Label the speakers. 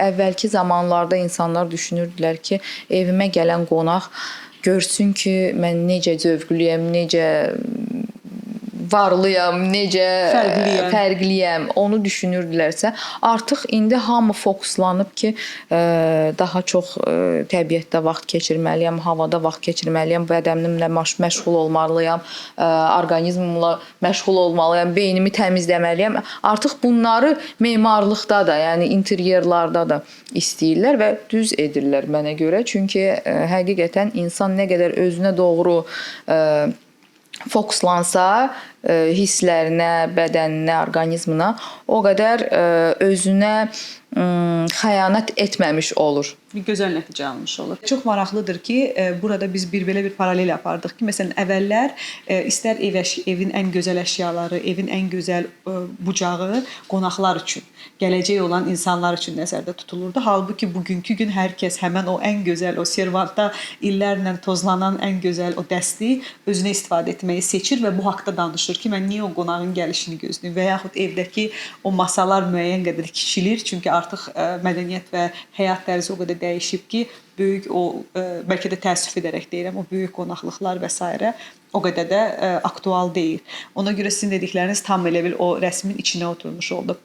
Speaker 1: əvvəlki zamanlarda insanlar düşünürdülər ki, evimə gələn qonaq görsün ki, mən necə zövqlüyəm, necə varlıyam, necə fərqliyəm, onu düşünürdülərsə, artıq indi hamı fokuslanıb ki, daha çox təbiətdə vaxt keçirməliyəm, havada vaxt keçirməliyəm, bədənimlə məşğul olmalıyam, orqanizmimlə məşğul olmalıyam, beynimi təmizləməliyəm. Artıq bunları memarlıqda da, yəni interyerlarda da istəyirlər və düz edirlər mənə görə. Çünki həqiqətən insan nə qədər özünə doğru fokuslansa, hisslərinə, bədəninə, orqanizminə, o qədər özünə xəyanət etməmiş olur.
Speaker 2: Gözəl nəticə almış olur. Çox maraqlıdır ki, burada biz belə bir paralel apardıq ki, məsələn, əvvəllər istər evin ən gözəl əşyaları, evin ən gözəl bucağı qonaqlar üçün, gələcək olan insanlar üçün nəzərdə tutulurdu. Halbuki bugünkü gün hər kəs həmən o ən gözəl, o servantda illərlə tozlanan ən gözəl o dəsti özünə istifadə etməyi seçir və bu haqda danışır ki, mən niyə o qonağın gəlişini gözləyim və yaxud evdəki o masalar müəyyən qədər kiçilir, çünki artıq mədəniyyət və həyat tərzi o qədər dəyişib ki, böyük o, bəlkə də təəssüf edərək deyirəm, o böyük qonaqlıqlar və s. o qədər də aktual deyil. Ona görə sizin dedikləriniz tam elə bil o rəsmin içinə oturmuş oldu.